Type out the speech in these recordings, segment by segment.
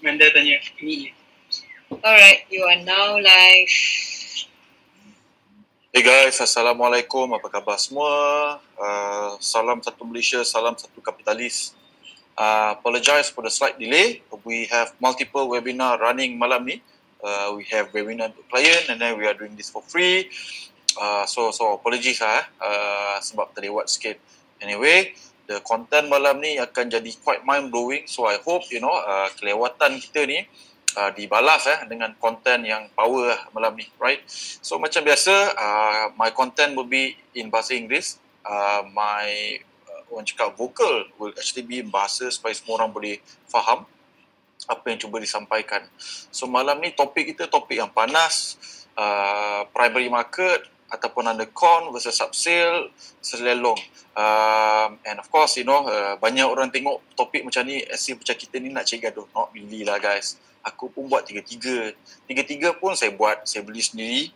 Manda tanya ini. Alright, you are now live. Hey guys, Assalamualaikum, apa khabar semua? Salam satu Malaysia, salam satu kapitalis. Apologize for the slight delay. We have multiple webinar running malam ni. We have webinar untuk client and then we are doing this for free. So apologies sebab terlewat sikit. Anyway, the content malam ni akan jadi quite mind blowing. So I hope kelewatan kita ni dibalas dengan konten yang power malam ni, right? So macam biasa, my content will be in bahasa Inggeris. My orang cakap vocal will actually be in bahasa supaya semua orang boleh faham apa yang cuba disampaikan. So malam ni topik kita topik yang panas, primary market ataupun undercon versus subsale versus lelong. And of course, banyak orang tengok topik macam ni, as if macam kita ni nak cari gaduh. Not really lah guys. Aku pun buat tiga-tiga pun saya buat, saya beli sendiri.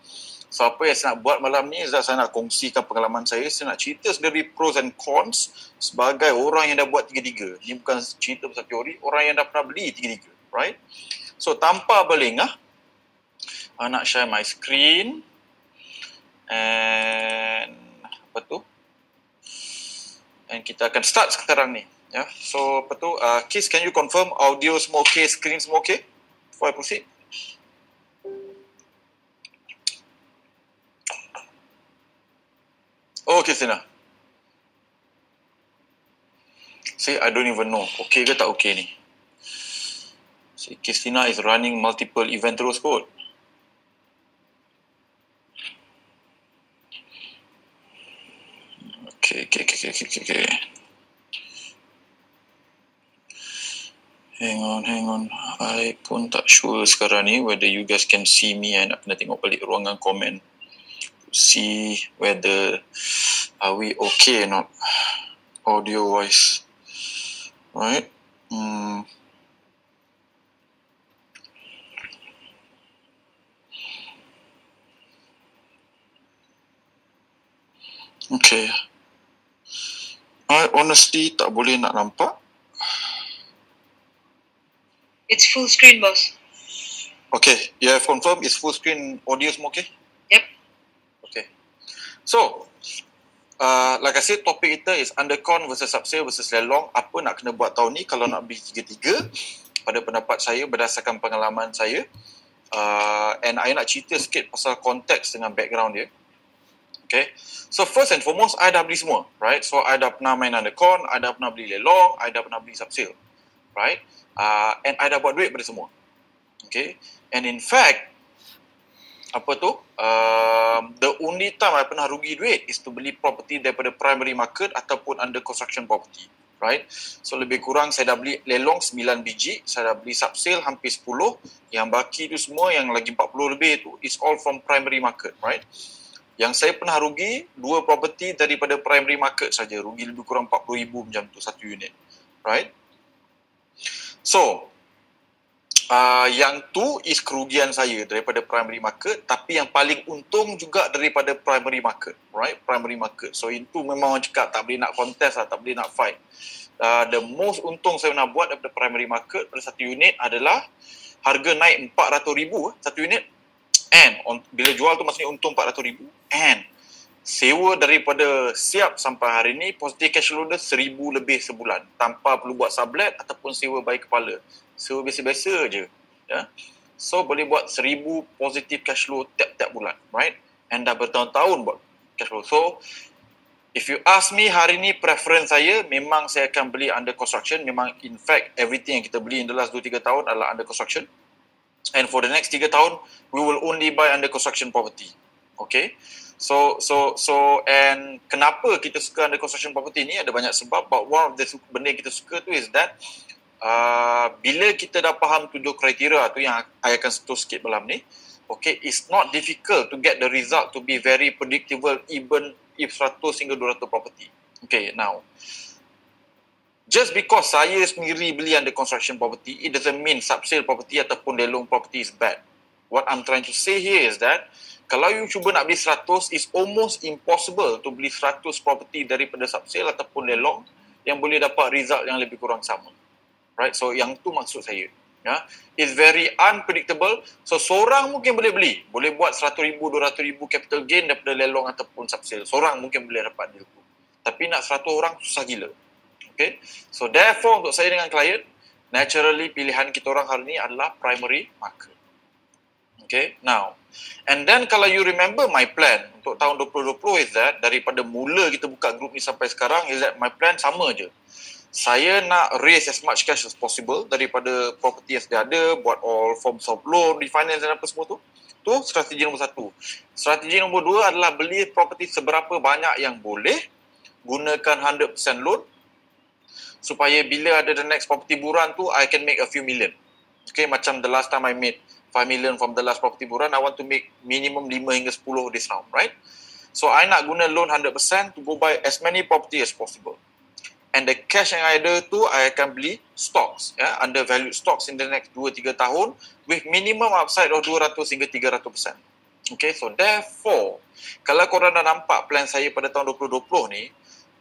So apa yang saya nak buat malam ni, saya nak kongsikan pengalaman saya nak cerita sendiri pros and cons sebagai orang yang dah buat tiga-tiga. Ni bukan cerita pasal teori, orang yang dah pernah beli tiga-tiga, right? So tanpa berlengah, nak share my screen and and kita akan start sekarang ni. Ya, so Keith, can you confirm audio semua okay, screen semua okay? Before I proceed. Oh, Christina. See, I don't even know. Okay ke tak okay ni? See, Christina is running multiple event terus kot. Okay. Hang on. I pun tak sure sekarang ni whether you guys can see me. I nak kena tengok balik ruangan komen. See whether are we okay or not audio wise. Right? Okay. I honestly tak boleh nak nampak. It's full screen, boss. Okay, you have confirmed it's full screen audio semua okay? Yep. Okay. So, like I said, topik kita is undercon versus subsale versus lelong. Apa nak kena buat tahun ni kalau nak beli tiga-tiga? Pada pendapat saya, berdasarkan pengalaman saya. And I nak cerita sikit pasal konteks dengan background dia. Okay. So, first and foremost, I dah beli semua. Right? So, I dah pernah main undercon, I dah pernah beli lelong, I dah pernah beli subsale. Right? And I dah buat duit pada semua. Okay. And in fact, the only time I pernah rugi duit is to beli property daripada primary market ataupun under construction property. Right? So lebih kurang saya dah beli lelong 9 biji, saya dah beli subsale hampir 10, yang baki tu semua yang lagi 40 lebih tu is all from primary market. Right? Yang saya pernah rugi 2 property daripada primary market saja, rugi lebih kurang 40,000 macam tu satu unit. Right? So, yang tu is kerugian saya daripada primary market, tapi yang paling untung juga daripada primary market, right? Primary market. So, itu memang orang cakap tak boleh nak contest lah, tak boleh nak fight. The most untung saya nak buat daripada primary market pada satu unit adalah harga naik 400,000 satu unit, and bila jual tu maksudnya untung 400,000, and sewa daripada siap sampai hari ni positive cash flow dia 1,000 lebih sebulan tanpa perlu buat sublet ataupun sewa bayi kepala. Sewa biasa-biasa je. Ya. So boleh buat 1,000 positive cash flow tiap-tiap bulan, right? And dah bertahun-tahun buat cash flow. So if you ask me hari ni preference saya, memang saya akan beli under construction. Memang in fact everything yang kita beli in the last 2-3 tahun adalah under construction. And for the next 3 tahun, we will only buy under construction property. Okay? So and kenapa kita suka under construction property ni, ada banyak sebab, but one of the benda yang kita suka tu is that bila kita dah faham 7 kriteria tu yang I akan sentuh sikit malam ni, okay, it's not difficult to get the result to be very predictable even if 100 hingga 200 property. Okay, now just because saya sendiri beli under construction property, it doesn't mean subsale property ataupun lelong property is bad. What I'm trying to say here is that kalau you cuba nak beli 100, it's almost impossible to beli 100 property daripada subsale ataupun lelong yang boleh dapat result yang lebih kurang sama. Right? So yang tu maksud saya. Ya, is very unpredictable. So seorang mungkin boleh beli, boleh buat 100,000, 200,000 capital gain daripada lelong ataupun subsale. Seorang mungkin boleh dapat deal tu. Tapi nak 100 orang susah gila. Okay. So therefore untuk saya dengan klien, naturally pilihan kita orang hari ni adalah primary market. Okay. Now, and then kalau you remember my plan untuk tahun 2020 is that daripada mula kita buka group ni sampai sekarang is that my plan sama je. Saya nak raise as much cash as possible daripada property yang sedia ada, buat all forms of loan, refinance dan apa semua tu. Tu strategi nombor 1. Strategi nombor 2 adalah beli property seberapa banyak yang boleh, gunakan 100% loan supaya bila ada the next property buran tu, I can make a few million. Okay, macam the last time I made 5 million from the last property buran, I want to make minimum 5 hingga 10 this round, right? So I nak guna loan 100% to go buy as many property as possible. And the cash yang ada tu, I akan beli stocks, undervalued stocks in the next 2-3 tahun with minimum upside of 200 hingga 300%. Okay, so therefore, kalau korang dah nampak plan saya pada tahun 2020 ni,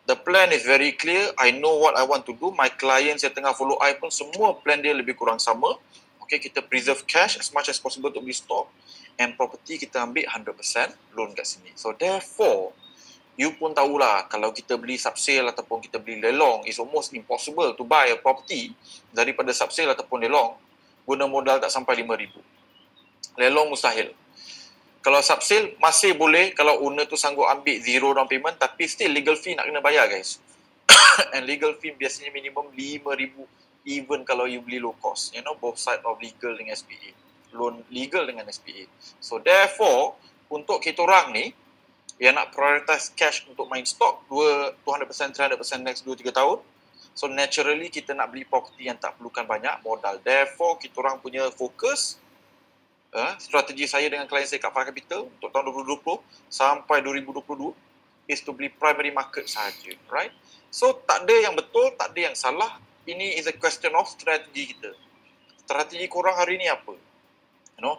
the plan is very clear. I know what I want to do. My clients yang tengah follow I pun semua plan dia lebih kurang sama. Okay, kita preserve cash as much as possible untuk beli stock. And property kita ambil 100% loan kat sini. So therefore, you pun tahulah kalau kita beli subsale ataupun kita beli lelong, it's almost impossible to buy a property daripada subsale ataupun lelong guna modal tak sampai 5,000. Lelong mustahil. Kalau subsale masih boleh kalau owner tu sanggup ambil zero down payment, tapi still legal fee nak kena bayar guys. And legal fee biasanya minimum 5,000 even kalau you beli low cost. You know, both side of legal dengan SPA. Loan legal dengan SPA. So therefore, untuk kita orang ni yang nak prioritize cash untuk main stock 200%, 300% next 2-3 tahun. So naturally kita nak beli property yang tak perlukan banyak modal. Therefore kita orang punya fokus strategi saya dengan klien saya kat Farah Capital untuk tahun 2020 sampai 2022 is to beli primary market sahaja, right? So tak ada yang betul, tak ada yang salah. Ini is a question of strategi kita. Strategi korang hari ni apa? You know,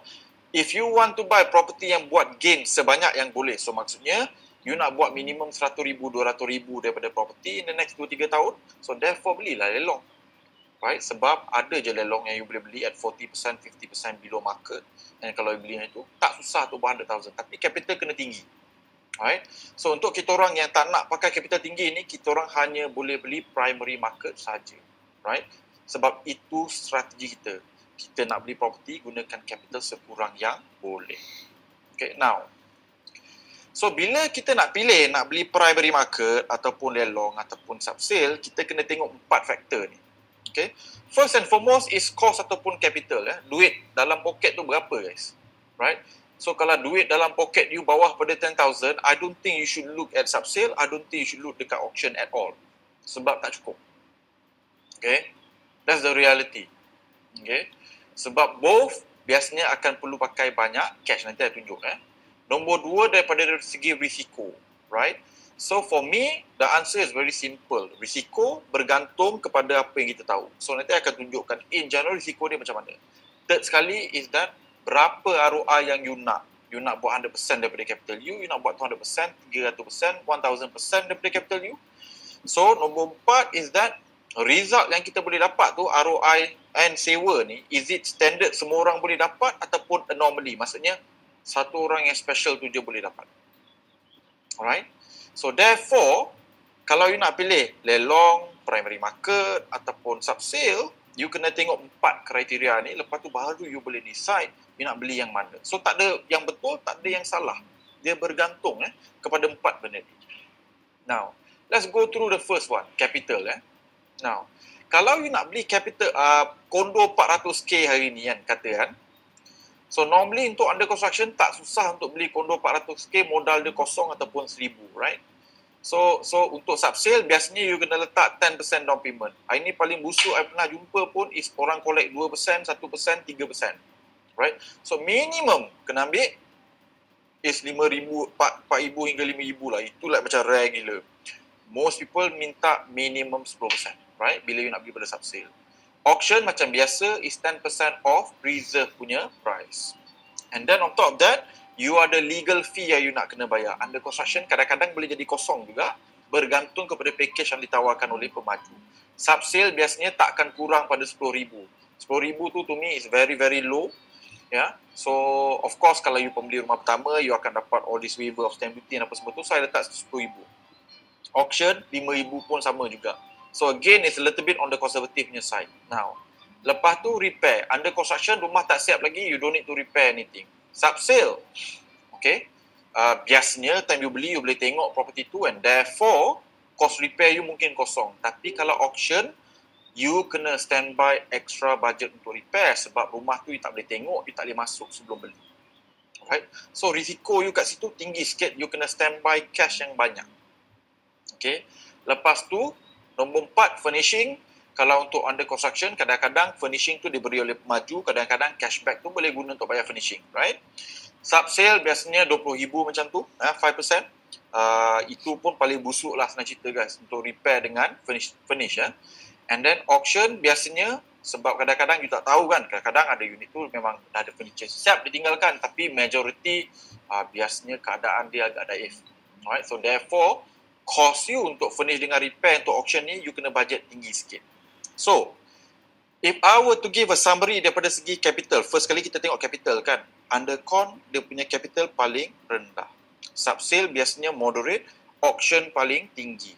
if you want to buy property yang buat gain sebanyak yang boleh, so maksudnya you nak buat minimum 100,000, 200,000 daripada property in the next 2-3 tahun, so therefore belilah lelong. Right? Sebab ada je lelong yang you boleh beli at 40%, 50% below market. Dan kalau you beli yang itu, tak susah tu 100,000. Tapi capital kena tinggi. Right? So untuk kita orang yang tak nak pakai capital tinggi ni, kita orang hanya boleh beli primary market saja. Right? Sebab itu strategi kita. Kita nak beli property, gunakan capital sekurang yang boleh. Okay, now. So, bila kita nak pilih, nak beli primary market ataupun lelong ataupun subsale, kita kena tengok 4 faktor ni. Okay. First and foremost is cost ataupun capital. Duit dalam poket tu berapa guys? Right? So, kalau duit dalam poket you bawah pada 10,000, I don't think you should look at subsale. I don't think you should look dekat auction at all. Sebab tak cukup. Okay. That's the reality. Okay. Sebab both biasanya akan perlu pakai banyak cash. Nanti saya tunjuk. Nombor 2 daripada segi risiko. Right? So for me, the answer is very simple. Risiko bergantung kepada apa yang kita tahu. So nanti akan tunjukkan in general risiko dia macam mana. Third sekali is that berapa ROI yang you nak. You nak buat 100% daripada capital you. You nak buat 200%, 300%, 1,000% daripada capital you. So nombor 4 is that result yang kita boleh dapat tu ROI and sewa ni, is it standard semua orang boleh dapat ataupun anomaly? Maksudnya satu orang yang special tu je boleh dapat. Alright? So therefore, kalau you nak pilih lelong, primary market ataupun subsale, you kena tengok 4 kriteria ni, lepas tu baru you boleh decide you nak beli yang mana. So tak ada yang betul, tak ada yang salah. Dia bergantung kepada 4 benda ni. Now, let's go through the first one, capital. Now, kalau you nak beli capital kondo 400k hari ni kata kan. So normally untuk under construction tak susah untuk beli kondo 400k modal dia kosong ataupun 1,000, right? So untuk subsale biasanya you kena letak 10% down payment. Ini paling busuk I pernah jumpa pun is orang collect 2%, 1%, 3%. Right? So minimum kena ambil is 5,000, 4,000 hingga 5,000 lah. Itu like macam rare gila. Most people minta minimum 10%, right? Bila you nak beli pada subsale. Auction macam biasa is 10% off reserve punya price. And then on top of that, you ada legal fee yang you nak kena bayar. Under construction kadang-kadang boleh jadi kosong juga, bergantung kepada package yang ditawarkan oleh pemaju. Subsale biasanya tak akan kurang pada 10,000. 10,000 tu to me is very very low. So of course kalau you pembeli rumah pertama, you akan dapat all this waiver of stamp duty dan apa semua tu, saya letak 10,000. Auction 5,000 pun sama juga. So again, it's a little bit on the conservative punya side. Now, lepas tu repair. Under construction, rumah tak siap lagi, you don't need to repair anything. Sub-sale. Okay. Biasanya, time you beli, you boleh tengok property tu and therefore, cost repair you mungkin kosong. Tapi kalau auction, you kena standby extra budget untuk repair sebab rumah tu you tak boleh tengok, you tak boleh masuk sebelum beli. Alright. So, risiko you kat situ tinggi sikit, you kena standby cash yang banyak. Okay. Lepas tu, nombor 4, furnishing. Kalau untuk under construction, kadang-kadang furnishing tu diberi oleh pemaju, kadang-kadang cashback tu boleh guna untuk bayar furnishing, right? Sub-sale biasanya 20,000 macam tu, 5%. Itu pun paling busuk lah senang cerita guys, untuk repair dengan furnish ya. And then auction biasanya, sebab kadang-kadang you tak tahu kan, kadang-kadang ada unit tu memang dah ada furniture siap ditinggalkan, tapi majority biasanya keadaan dia agak daif. Alright, so therefore, cost you untuk furnish dengan repair untuk auction ni, you kena budget tinggi sikit. So, if I were to give a summary daripada segi capital, first kali kita tengok capital kan. Under con, dia punya capital paling rendah. Sub-sale biasanya moderate, auction paling tinggi.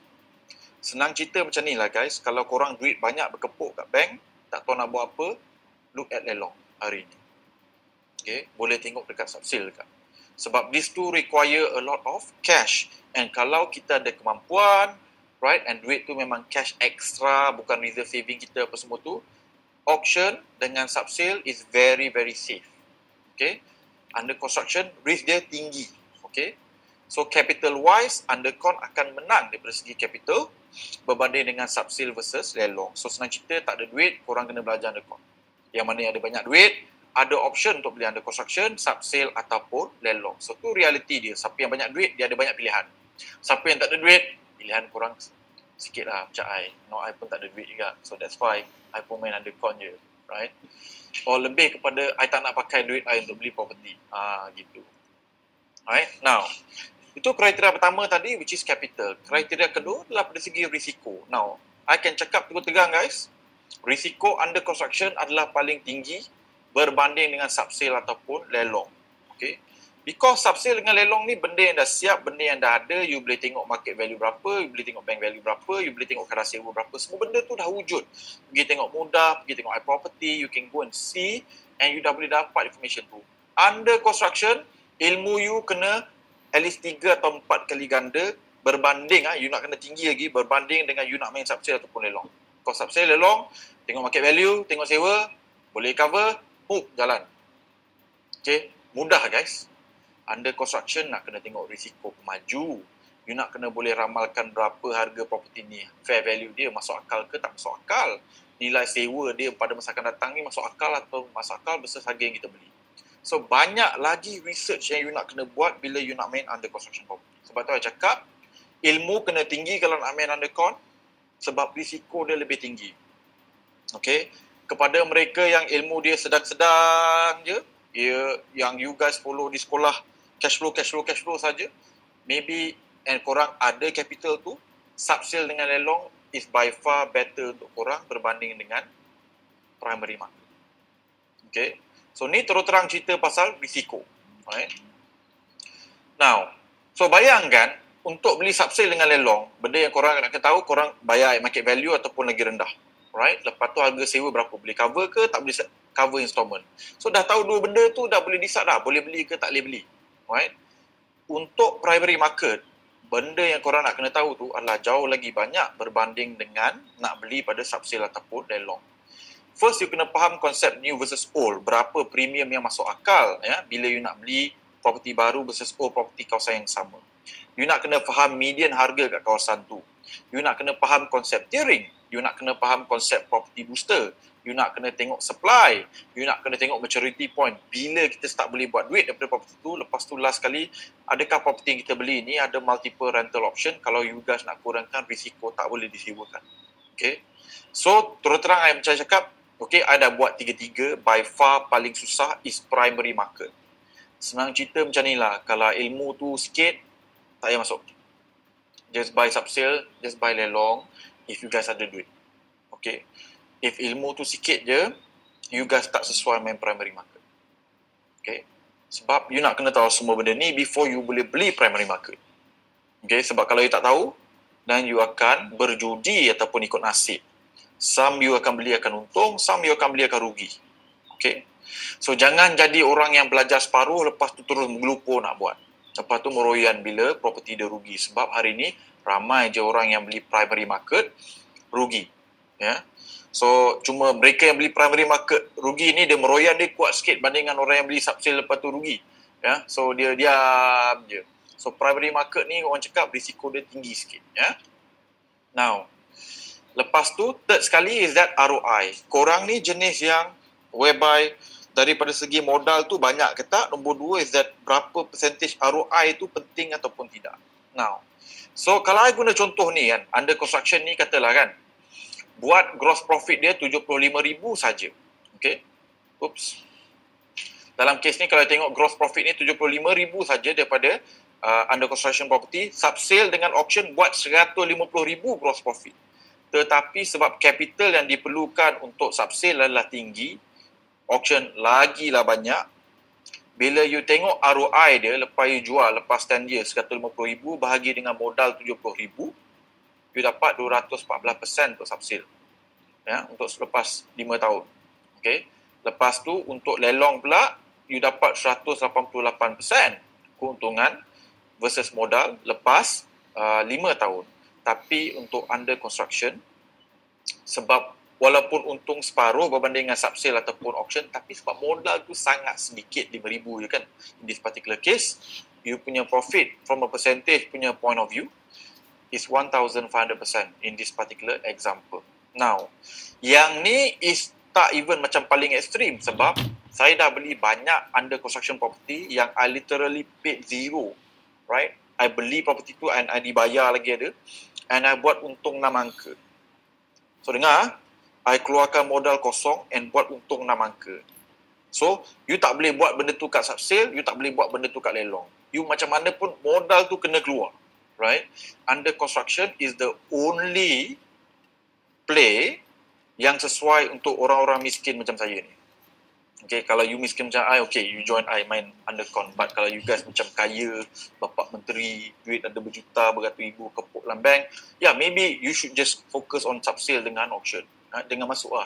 Senang cerita macam ni lah guys, kalau korang duit banyak berkepuk kat bank, tak tahu nak buat apa, look at lelong hari ni. Okay, boleh tengok dekat sub-sale dekat. Sebab these two require a lot of cash. And kalau kita ada kemampuan, right, and duit tu memang cash extra, bukan reserve saving kita apa semua tu, auction dengan sub-sale is very very safe. Okay, under construction risk dia tinggi. Okay, so capital wise undercon akan menang daripada segi capital berbanding dengan sub-sale versus lelong. So senang cerita, tak ada duit, korang kena belajar undercon. Yang mana yang ada banyak duit, ada option untuk beli under construction, sub-sale ataupun lelong. So tu reality dia. Siapa yang banyak duit, dia ada banyak pilihan. Siapa yang tak ada duit, pilihan korang sikit lah macam I. No, I pun tak ada duit juga. So that's why I pun main undercon je. Right? Or lebih kepada I tak nak pakai duit I untuk beli property. Gitu. Alright? Now, itu kriteria pertama tadi which is capital. Kriteria kedua adalah pada segi risiko. Now, I can cakap tegang-tegang guys. Risiko under construction adalah paling tinggi berbanding dengan sub-sale ataupun lelong. Okay? Because sub-sale dengan lelong ni benda yang dah siap, benda yang dah ada, you boleh tengok market value berapa, you boleh tengok bank value berapa, you boleh tengok kadar sewa berapa, semua benda tu dah wujud. Pergi tengok Mudah, pergi tengok iProperty, you can go and see and you dah boleh dapat information tu. Under construction, ilmu you kena at least 3 atau 4 kali ganda berbanding, you nak kena tinggi lagi berbanding dengan you nak main sub-sale ataupun lelong. Kalau sub-sale lelong, tengok market value, tengok sewa, boleh cover, jalan. Okay, mudah guys. Under construction nak kena tengok risiko pemaju. You nak kena boleh ramalkan berapa harga property ni. Fair value dia masuk akal ke tak masuk akal. Nilai sewa dia pada masa akan datang ni masuk akal atau masuk akal versus harga yang kita beli. So banyak lagi research yang you nak kena buat bila you nak main under construction property. Sebab tu saya cakap, ilmu kena tinggi kalau nak main under con sebab risiko dia lebih tinggi. Okay. Kepada mereka yang ilmu dia sedang-sedang je, yang you guys follow di sekolah, cash flow saja, maybe and korang ada capital tu, sub-sale dengan lelong is by far better untuk korang berbanding dengan primary market. Okay. So ni terus terang cerita pasal risiko. Alright. Now, so bayangkan untuk beli sub-sale dengan lelong, benda yang korang nak tahu, korang bayar market value ataupun lagi rendah. Right? Lepas tu harga sewa berapa? Boleh cover ke? Tak boleh cover installment. So dah tahu dua benda tu, dah boleh decide dah. Boleh beli ke tak boleh beli. Right? Untuk primary market, benda yang korang nak kena tahu tu adalah jauh lagi banyak berbanding dengan nak beli pada sub-sale ataupun lelong. First, you kena faham konsep new versus old. Berapa premium yang masuk akal ya, bila you nak beli property baru versus old property kawasan yang sama. You nak kena faham median harga kat kawasan tu. You nak kena faham konsep tiering. You nak kena faham konsep property booster. You nak kena tengok supply. You nak kena tengok maturity point. Bila kita start boleh buat duit daripada property tu, lepas tu last kali, adakah property yang kita beli ni ada multiple rental option? Kalau you guys nak kurangkan risiko, tak boleh disewakan. Okay. So, terus terang saya macam cakap, okay, I dah buat tiga-tiga. By far paling susah is primary market. Senang cerita macam ni lah. Kalau ilmu tu sikit, tak payah masuk. Just buy sub-sale, just buy lelong if you guys ada duit. Okay. If ilmu tu sikit je, you guys tak sesuai main primary market. Okay. Sebab you nak kena tahu semua benda ni before you boleh beli primary market. Okay. Sebab kalau you tak tahu, dan you akan berjudi ataupun ikut nasib. Some you akan beli akan untung, some you akan beli akan rugi. Okay. So jangan jadi orang yang belajar separuh lepas tu terus menggelupur nak buat. Lepas tu meroyan bila property dia rugi. Sebab hari ni ramai je orang yang beli primary market rugi. Ya. So cuma mereka yang beli primary market rugi ni dia meroyan dia kuat sikit bandingkan orang yang beli subsale lepas tu rugi. Ya. So dia diam je. So primary market ni orang cakap risiko dia tinggi sikit. Ya. Now, lepas tu third sekali is that ROI. Korang ni jenis yang whereby daripada segi modal tu banyak ke tak? Nombor dua is that berapa percentage ROI tu penting ataupun tidak. Now, so kalau I guna contoh ni kan, under construction ni katalah kan, buat gross profit dia 75,000 saja. Okay. Oops. Dalam kes ni kalau tengok gross profit ni 75,000 saja daripada under construction property, subsale dengan auction buat 150,000 gross profit. Tetapi sebab capital yang diperlukan untuk subsale adalah tinggi, auction lagilah banyak. Bila you tengok ROI dia lepas you jual lepas 10 years 150,000 bahagi dengan modal 70,000, you dapat 214% untuk subsale. Ya, untuk selepas 5 tahun. Okay. Lepas tu untuk lelong pula you dapat 188% keuntungan versus modal lepas 5 tahun. Tapi untuk under construction, sebab walaupun untung separuh berbanding dengan subsale ataupun auction, tapi sebab modal tu sangat sedikit, 5,000 je kan. In this particular case, you punya profit from a percentage punya point of view is 1,500% in this particular example. Now, yang ni is tak even macam paling ekstrim sebab saya dah beli banyak under construction property yang I literally paid zero. Right? I beli property tu and I dibayar lagi ada. And I buat untung 6 angka. So dengar, I keluarkan modal kosong and buat untung 6 angka. So, you tak boleh buat benda tu kat subsale, you tak boleh buat benda tu kat lelong. You macam mana pun modal tu kena keluar. Right? Under construction is the only play yang sesuai untuk orang-orang miskin macam saya ni. Okay, kalau you miskin macam I, okay, you join I main undercon. But kalau you guys macam kaya, bapak menteri, duit ada berjuta, beratus ribu, kepuk dalam bank, yeah, maybe you should just focus on subsale dengan auction. Dengan masuk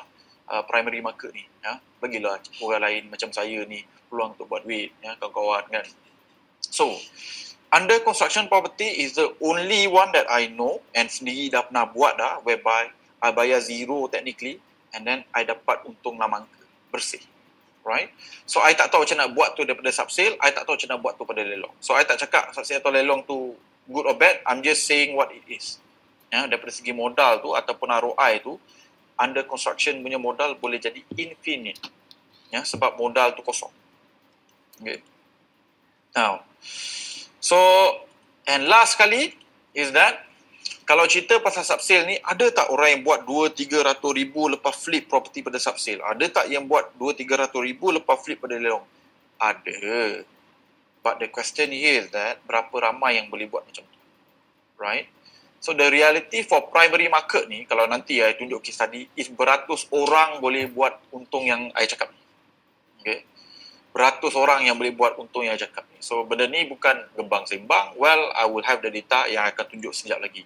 primary market ni. Bagilah orang lain macam saya ni peluang untuk buat duit, kawan-kawan kan. So, under construction property is the only one that I know and sendiri dah pernah buat dah, whereby I bayar zero technically and then I dapat untung 6 angka bersih. Right? So, I tak tahu macam nak buat tu daripada subsale, I tak tahu macam nak buat tu pada lelong. So, I tak cakap subsale atau lelong tu good or bad, I'm just saying what it is. Daripada segi modal tu ataupun ROI tu, under construction punya modal boleh jadi infinite. Sebab modal tu kosong. Okay. Now, so, and last sekali is that, kalau cerita pasal subsale ni, ada tak orang yang buat 2-300 ribu lepas flip property pada subsale? Ada tak yang buat 2-300 ribu lepas flip pada lelong? Ada. But the question here is that, berapa ramai yang boleh buat macam tu? Right? So the reality for primary market ni, kalau nanti I tunjuk case study, is beratus orang boleh buat untung yang I cakap ni. Okay? Beratus orang yang boleh buat untung yang I cakap ni. So benda ni bukan gembang sembang. Well, I will have the data yang I akan tunjuk sekejap lagi.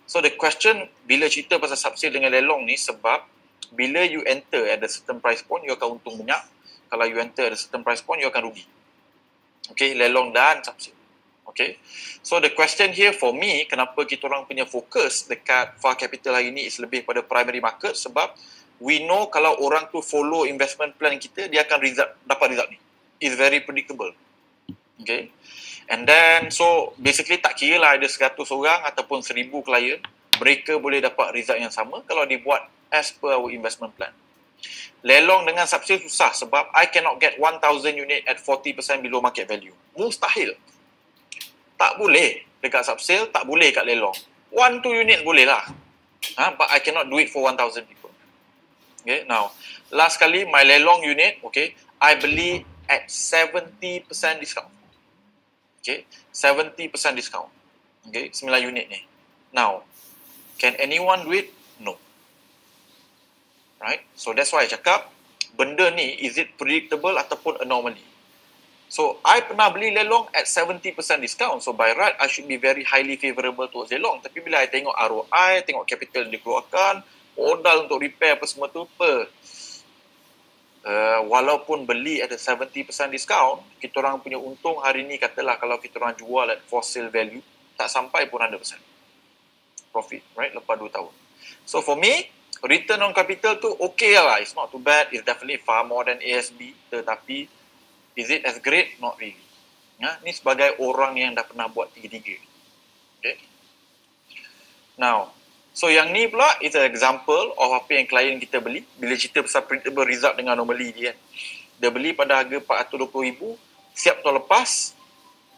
So the question bila cerita pasal subsale dengan lelong ni, sebab bila you enter at a certain price point, you akan untung banyak. Kalau you enter at a certain price point, you akan rugi. Okay, lelong dan subsale. Okay, so the question here for me, kenapa kita orang punya fokus dekat Far Capital hari ni is lebih pada primary market, sebab we know kalau orang tu follow investment plan kita, dia akan dapat result ni. It's very predictable. Okay. And then, so basically tak kira lah ada 100 orang ataupun 1,000 klien, mereka boleh dapat result yang sama kalau dibuat as per our investment plan. Lelong dengan subsale susah sebab I cannot get 1,000 unit at 40% below market value. Mustahil. Tak boleh dekat subsale, tak boleh kat lelong. 1-2 unit boleh lah. But I cannot do it for 1,000 people. Okay, now, last kali my lelong unit, okay, I beli at 70% discount. Okay, 70% discount. Okay, 9 unit ni. Now, can anyone do it? No. Right? So that's why I cakap, benda ni, is it predictable ataupun anomaly. So, I pernah beli lelong at 70% discount. So, by right, I should be very highly favorable towards lelong. Tapi bila I tengok ROI, tengok capital yang dikeluarkan, modal untuk repair apa semua tu, walaupun beli at a 70% discount, kita orang punya untung hari ni katalah kalau kita orang jual at for sale value, tak sampai pun 100% profit, right? Lepas 2 tahun. So, for me, return on capital tu okay lah. It's not too bad. It's definitely far more than ASB. Tetapi, is it as great? Not really. Ya, ni sebagai orang yang dah pernah buat tiga-tiga. Okay. Now, so yang ni pula is an example of apa yang klien kita beli. Bila cerita pasal predictable result dengan anomaly dia. Dia beli pada harga RM420,000, siap tahun lepas.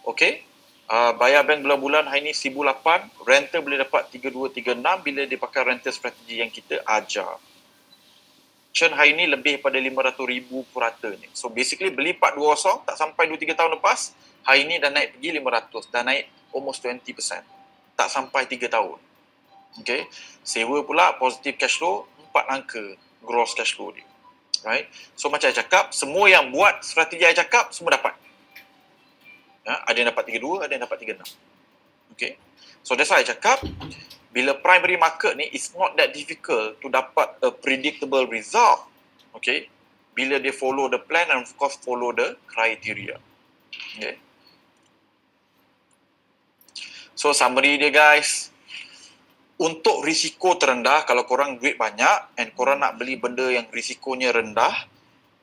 Okay. Bayar bank bulan-bulan hari ni RM1,800. Rental boleh dapat RM3,236 bila dia pakai rental strategi yang kita ajar. Churn hari ni lebih pada RM500,000 per rata ni. So basically beli 420 tak sampai 2-3 tahun lepas, hari ni dah naik pergi 500, dah naik almost 20%. Tak sampai 3 tahun. Okay. Sewa pula positive cash flow, 4 angka gross cash flow dia. Right. So macam saya cakap, semua yang buat strategi saya cakap semua dapat. Ya, ada yang dapat 32, ada yang dapat 36. Okay. So that's why saya cakap, bila primary market ni, it's not that difficult to dapat a predictable result. Okay. Bila dia follow the plan and of course follow the criteria. Okay. So summary dia guys, untuk risiko terendah, kalau korang duit banyak and korang nak beli benda yang risikonya rendah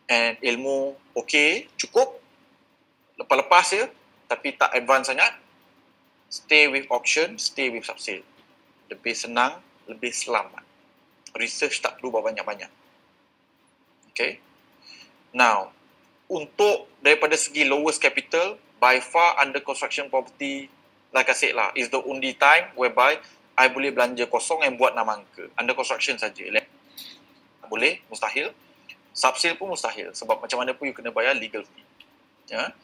and ilmu okay, cukup, lepas-lepas je, tapi tak advance sangat, stay with auction, stay with subsale. Lebih senang, lebih selamat. Research tak perlu banyak-banyak. Okay. Now, untuk daripada segi lowest capital, by far under construction property, like I said lah, is the only time whereby I boleh belanja kosong yang buat 6 angka. Under construction saja. Boleh, mustahil. Subsale pun mustahil. Sebab macam mana pun you kena bayar legal fee. Ya.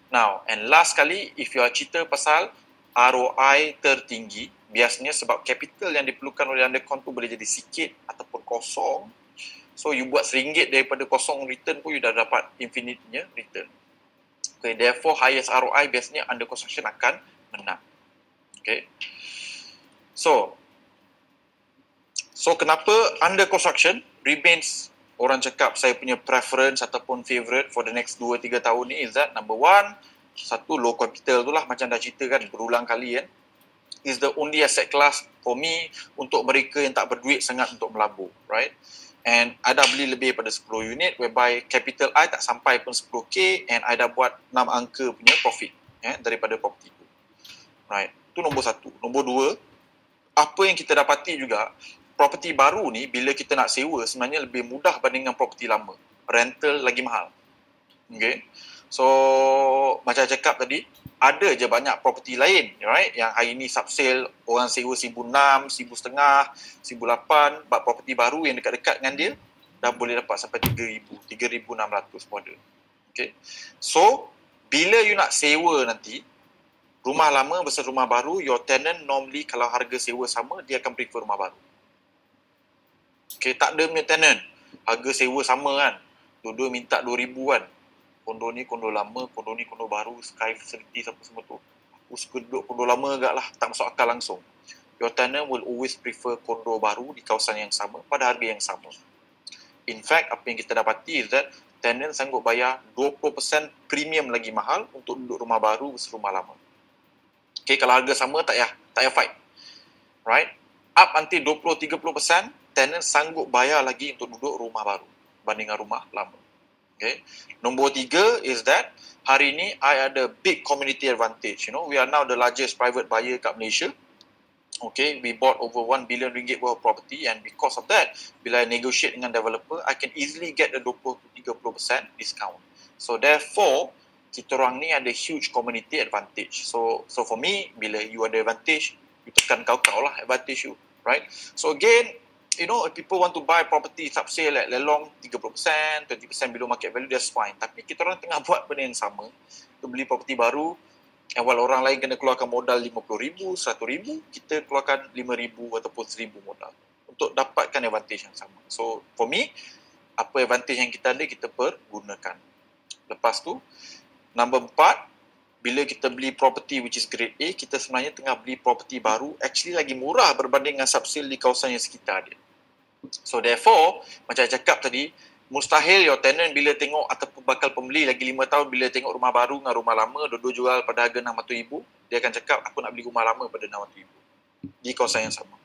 Now, and last kali, if you are cerita pasal ROI tertinggi, biasanya sebab capital yang diperlukan oleh undercon tu boleh jadi sikit ataupun kosong. So, you buat RM1 daripada kosong return pun you dah dapat infinite-nya return. Okay, therefore, highest ROI biasanya under construction akan menang. Okay. So kenapa under construction remains, orang cakap saya punya preference ataupun favorite for the next 2-3 tahun ni is that number one, satu low capital tu lah, macam dah cerita kan berulang kali kan, is the only asset class for me untuk mereka yang tak berduit sangat untuk melabur, right? And I dah beli lebih pada 10 unit whereby capital I tak sampai pun 10k and I dah buat 6 angka punya profit daripada property tu. Right. Tu nombor satu. Nombor dua, apa yang kita dapati juga, property baru ni bila kita nak sewa sebenarnya lebih mudah bandingkan property lama. Rental lagi mahal. Okay. So, macam saya cakap tadi, ada je banyak property lain, right? Yang hari ni subsale, orang sewa RM1,600, RM1,500, RM1,800, but property baru yang dekat-dekat dengan dia, dah boleh dapat sampai RM3,000, RM3,600 pun ada. Okay. So, bila you nak sewa nanti, rumah lama versus rumah baru, your tenant normally kalau harga sewa sama, dia akan prefer rumah baru. Okay, tak ada punya tenant. Harga sewa sama kan. Dua-dua minta RM2,000 kan. Kondo ni kondo lama, kondo ni kondo baru, sky facilities apa semua tu. Aku suka duduk kondo lama agak lah, tak masuk akal langsung. Your tenant will always prefer kondo baru di kawasan yang sama, pada harga yang sama. In fact, apa yang kita dapati is that tenant sanggup bayar 20% premium lagi mahal untuk duduk rumah baru versus rumah lama. Okay, kalau harga sama tak payah fight. Right? Up until 20-30%, tenant sanggup bayar lagi untuk duduk rumah baru bandingkan rumah lama. Okay. Nombor 3 is that hari ni I ada big community advantage. You know, we are now the largest private buyer kat Malaysia. Okay, we bought over RM1 billion worth of property and because of that, bila I negotiate dengan developer, I can easily get a 20-30% discount. So therefore, kita orang ni ada huge community advantage. So for me, bila you ada advantage, you tekan kau lah advantage you, right? So again, you know, if people want to buy property subsale at lelong 30%, 20% below market value, that's fine. Tapi kita orang tengah buat benda yang sama. Kita beli property baru, awal orang lain kena keluarkan modal RM50,000, RM100,000, kita keluarkan RM5,000 ataupun RM1,000 modal untuk dapatkan advantage yang sama. So, for me, apa advantage yang kita ada, kita pergunakan. Lepas tu, number 4, bila kita beli property which is grade A, kita sebenarnya tengah beli property baru, actually lagi murah berbanding dengan subsale di kawasan yang sekitar dia. So therefore, macam saya cakap tadi, mustahil your tenant bila tengok ataupun bakal pembeli lagi 5 tahun bila tengok rumah baru dengan rumah lama, dua-dua jual pada harga RM600,000, dia akan cakap aku nak beli rumah lama pada RM600,000 di kawasan yang sama.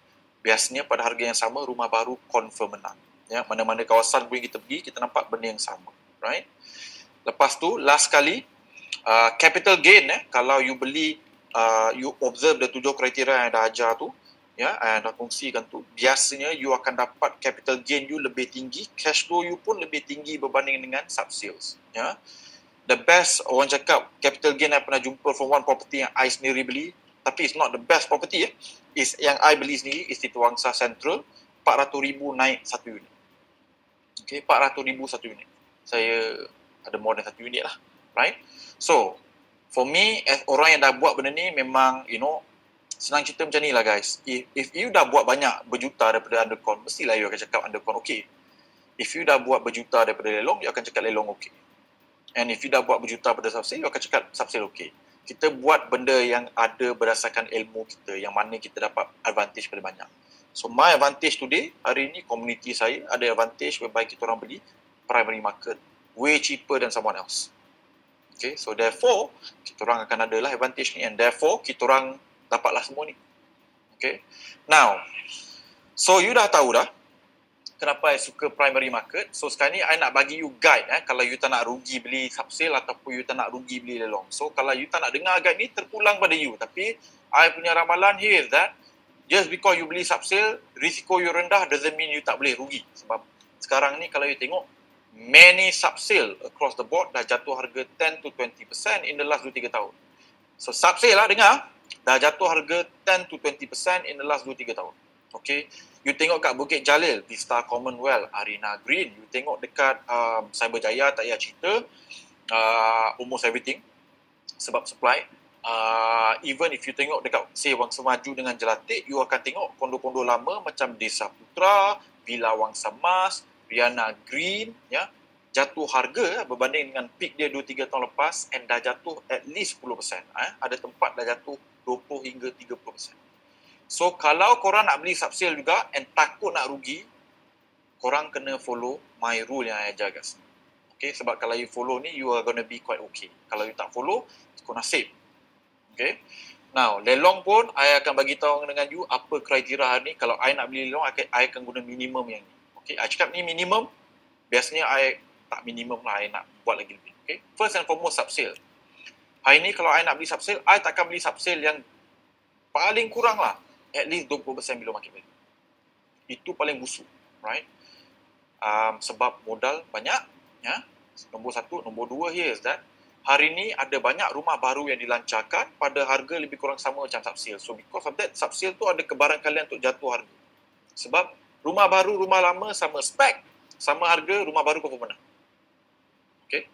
Biasanya pada harga yang sama, rumah baru confirm menang. Ya, mana-mana kawasan pun kita pergi, kita nampak benda yang sama. Right? Lepas tu, last kali, capital gain, kalau you beli, you observe the 7 kriteria yang dah ajar tu, ya, dah kongsikan tu, biasanya you akan dapat capital gain you lebih tinggi, cash flow you pun lebih tinggi berbanding dengan sub-sales. Ya. The best, orang cakap, capital gain I pernah jumpa from one property yang I sendiri beli, tapi it's not the best property, is yang I beli sendiri, is di Tuangsa Central, RM400,000 naik satu unit. Okay, RM400,000 satu unit. Saya ada more than satu unit lah. Right? So, for me, as orang yang dah buat benda ni, memang, senang cerita macam ni lah guys. If you dah buat banyak berjuta daripada undercon, mestilah you akan cakap undercon okay. If you dah buat berjuta daripada lelong, you akan cakap lelong okay. And if you dah buat berjuta pada subsale, you akan cakap subsale okay. Kita buat benda yang ada berdasarkan ilmu kita, yang mana kita dapat advantage paling banyak. So, my advantage today, hari ni, community saya ada advantage whereby kita orang beli primary market way cheaper than someone else. Okay, so therefore, kita orang akan ada lah advantage ni, and therefore, kita orang dapatlah semua ni. Okay, now, so you dah tahu dah kenapa I suka primary market. So sekarang ni I nak bagi you guide, kalau you tak nak rugi beli subsale ataupun you tak nak rugi beli lelong. So kalau you tak nak dengar guide ni, terpulang pada you. Tapi I punya ramalan here is that just because you beli subsale, risiko you rendah doesn't mean you tak boleh rugi. Sebab sekarang ni kalau you tengok, many subsale across the board dah jatuh harga 10 to 20% in the last 2-3 tahun. So subsale lah, dengar, dah jatuh harga 10 to 20% in the last 2-3 tahun. Okay, you tengok kat Bukit Jalil, Vista Commonwealth, Arena Green, you tengok dekat Cyberjaya, tak payah cerita, almost everything sebab supply. Even if you tengok dekat say Wangsa Maju dengan Jelatik, you akan tengok kondo-kondo lama macam Desa Putra, Villa Wangsa Mas, Riana Green, ya, jatuh harga berbanding dengan peak dia 2-3 tahun lepas, and dah jatuh at least 10%. Ada tempat dah jatuh 20 hingga 30%. So kalau korang nak beli subsale juga and takut nak rugi, korang kena follow my rule yang I ajar guys. Okay, sebab kalau you follow ni, you are gonna be quite okay. Kalau you tak follow, kau nasib. Okay. Now, lelong pun, I akan bagi tahu dengan you apa kriteria hari ni. Kalau I nak beli lelong, I akan guna minimum yang ni. Okay, I cakap ni minimum. Biasanya I tak minimum lah, I nak buat lagi lebih. Okay. First and foremost, subsale. Hari ni kalau I nak beli subsale, I takkan beli subsale yang paling kurang lah at least 20% below market value. Itu paling busuk, right? Sebab modal banyak, ya. Nombor satu, nombor dua here is that hari ni ada banyak rumah baru yang dilancarkan pada harga lebih kurang sama macam subsale. So because of that, subsale tu ada kebarangkalian untuk jatuh harga. Sebab rumah baru, rumah lama sama spek, sama harga, rumah baru kau menang. Okay?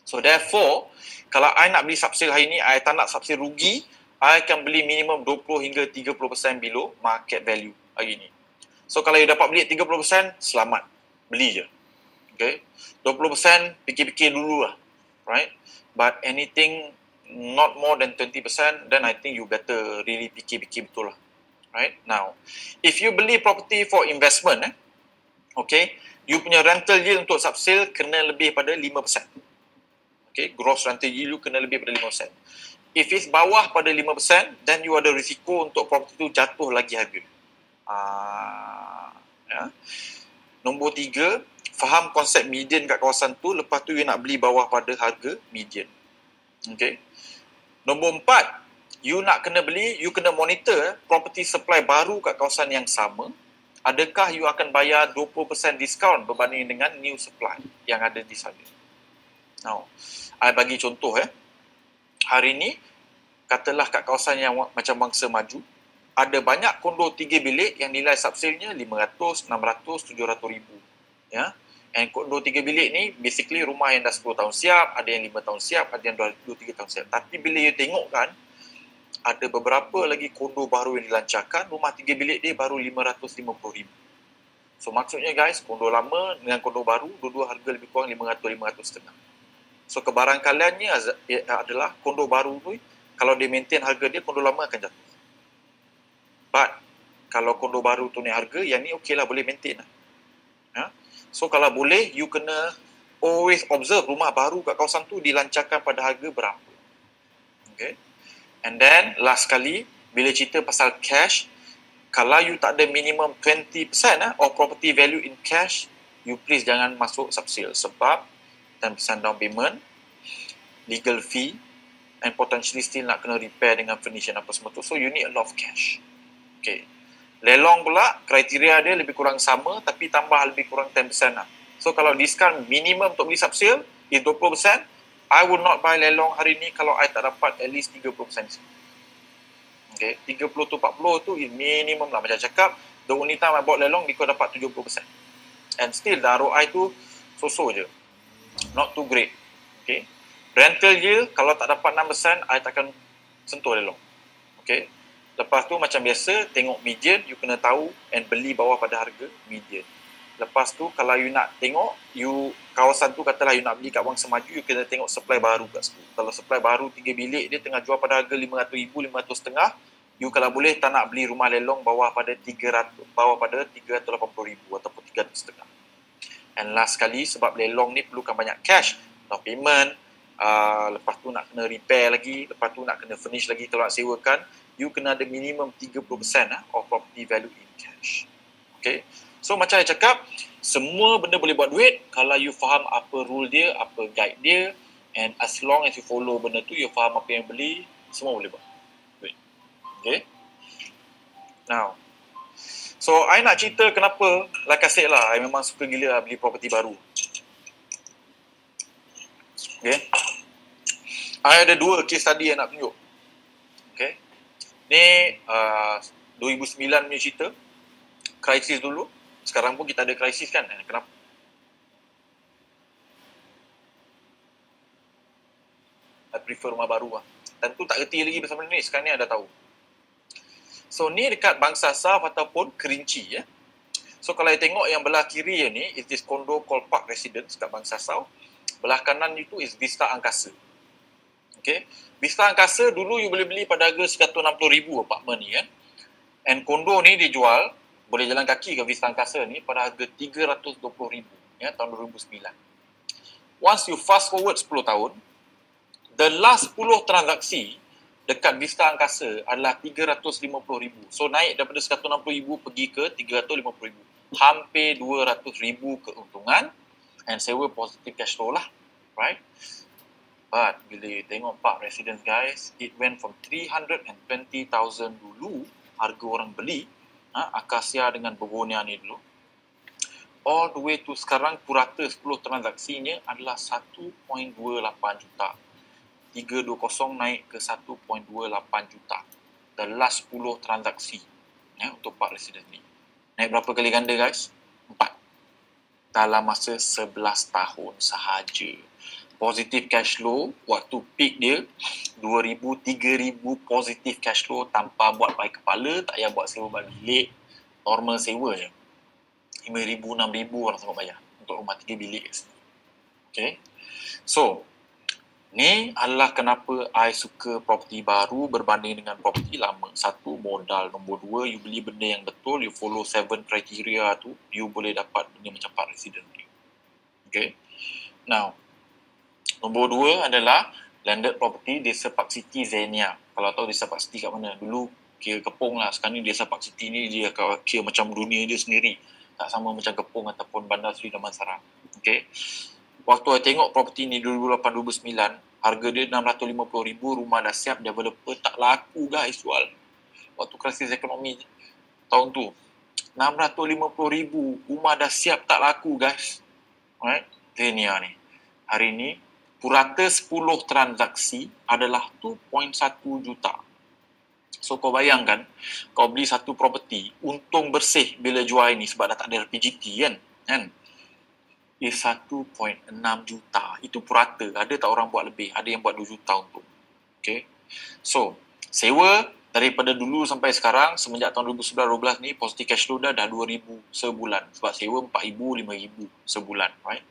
So therefore, kalau I nak beli subsale hari ni, I tak nak subsale rugi, I akan beli minimum 20 hingga 30% below market value hari ni. So kalau you dapat beli 30%, selamat. Beli je. Okay? 20% fikir-fikir dulu lah. Right? But anything not more than 20%, then I think you better really fikir-fikir betul lah. Right? Now, if you beli property for investment, okay, you punya rental yield untuk subsale kena lebih pada 5%. Okay, gross rental yield you kena lebih pada 5%. If it's bawah pada 5%, then you ada risiko untuk property tu jatuh lagi harga. Ya. Nombor 3, faham konsep median kat kawasan tu, lepas tu you nak beli bawah pada harga median. Okay. Nombor 4, you nak kena beli, you kena monitor property supply baru kat kawasan yang sama. Adakah you akan bayar 20% diskaun berbanding dengan new supply yang ada di sana. Now, I bagi contoh hari ni, katalah kat kawasan yang macam Wangsa Maju, ada banyak kondo 3 bilik yang nilai subsale-nya 500, 600, 700 ribu. Ya. And kondo 3 bilik ni, basically rumah yang dah 10 tahun siap, ada yang 5 tahun siap, ada yang 2-3 tahun siap. Tapi bila you tengok kan, ada beberapa lagi kondo baru yang dilancarkan, rumah 3 bilik dia baru 550 ribu. So maksudnya guys, kondo lama dengan kondo baru, dua-dua harga lebih kurang 500-500 setengah. So kebarangkaliannya adalah kondo baru tu, kalau dia maintain harga dia, kondo lama akan jatuh. But kalau kondo baru tu naik harga, yang ni okey lah, boleh maintain lah. So kalau boleh, you kena always observe rumah baru kat kawasan tu dilancarkan pada harga berapa. Okay. And then last kali, bila cerita pasal cash, kalau you tak ada minimum 20% of property value in cash, you please jangan masuk subsale sebab 10% down payment, legal fee, and potentially still nak kena repair dengan furnishing apa semua tu. So you need a lot of cash. Okay. Lelong pula, kriteria dia lebih kurang sama tapi tambah lebih kurang 10% lah. So kalau discount minimum untuk beli subsale is 20%, I would not buy lelong hari ni kalau I tak dapat at least 30%. Okay, 30 to 40 tu minimum lah. Macam cakap, the only time I bought lelong because dapat 70%. And still, the ROI tu so-so je. Not too great. Okay. Rental yield, kalau tak dapat 6%, I takkan sentuh lelong. Okay. Lepas tu macam biasa, tengok median, you kena tahu and beli bawah pada harga median. Lepas tu, kalau you nak tengok, kawasan tu katalah you nak beli kat Wang Semaju, you kena tengok supply baru kat situ. Kalau supply baru 3 bilik, dia tengah jual pada harga 500,000, 500,000, you kalau boleh tak nak beli rumah lelong bawah pada 380,000 ataupun 300,000. And last kali, sebab lelong ni perlukan banyak cash, down payment, lepas tu nak kena repair lagi, lepas tu nak kena furnish lagi kalau nak sewakan, you kena ada minimum 30% of property value in cash. Okay. So macam saya cakap, semua benda boleh buat duit kalau you faham apa rule dia, apa guide dia, and as long as you follow benda tu, you faham apa yang beli, semua boleh buat duit. Okay. Now, so I nak cerita kenapa, like I said lah, I memang suka gila lah beli property baru. Okay. I ada 2 case study yang nak tunjuk. Okay. Ni 2009 punya cerita, krisis dulu. Sekarang pun kita ada krisis kan? Kenapa? I prefer rumah baru lah. Tentu tak reti lagi bersama ni, sekarang ni ada tahu. So ni dekat Bangsa South ataupun Kerinci ya. So kalau you tengok yang belah kiri ni, is this condo called Park Residence kat Bangsa South. Belah kanan itu is Vista Angkasa. Okay. Vista Angkasa dulu you boleh beli pada harga 160,000 apartment ni kan. And condo ni dijual, boleh jalan kaki ke Vista Angkasa ni pada harga 320,000 ya, tahun 2009. Once you fast forward 10 tahun, the last 10 transaksi dekat Vista Angkasa adalah 350,000. So naik daripada 160,000 pergi ke 350,000. Hampir 200,000 keuntungan and sewa positive cash flow lah. Right? But bila you tengok Park Residence guys, it went from 320,000 dulu harga orang beli, Akasia dengan Begonia ni dulu, all the way to sekarang purata 10 transaksinya adalah 1.28 juta. 320 naik ke 1.28 juta. The last 10 transaksi ya, untuk Park Residence ni. Naik berapa kali ganda guys? 4. Dalam masa 11 tahun sahaja. Positive cash flow, waktu peak dia 2,000, 3,000 positive cash flow tanpa buat baik kepala, tak payah buat sewa bilik, normal sewa je. 5,000, 6,000 orang sanggup bayar untuk rumah 3 bilik kat sini. Okay. So, ni adalah kenapa I suka property baru berbanding dengan property lama. 1, modal. Nombor 2, you beli benda yang betul, you follow 7 criteria tu, you boleh dapat benda macam Park Residence ni. Okay. Now, nombor 2 adalah landed property Desa Park City Zenia. Kalau tahu Desa Park City kat mana? Dulu kira Kepong lah. Sekarang ni Desa Park City ni dia kira macam dunia dia sendiri. Tak sama macam Kepong ataupun Bandar Seri Damansara. Okay. Waktu saya tengok property ni 2008-2009, harga dia 650,000, rumah dah siap, developer tak laku guys jual. Waktu krisis ekonomi tahun tu. 650,000, rumah dah siap tak laku guys. Alright. Zenia ni. Hari ni, purata 10 transaksi adalah 2.1 juta. So kau bayangkan, kau beli satu property, untung bersih bila jual ini sebab dah tak ada RPGT kan? Is 1.6 juta. Itu purata. Ada tak orang buat lebih? Ada yang buat 2 juta untung. Okay. So, sewa Daripada dulu sampai sekarang, semenjak tahun 2011 ni, positive cash flow dah 2,000 sebulan. Sebab sewa 4,000, 5,000 sebulan, right?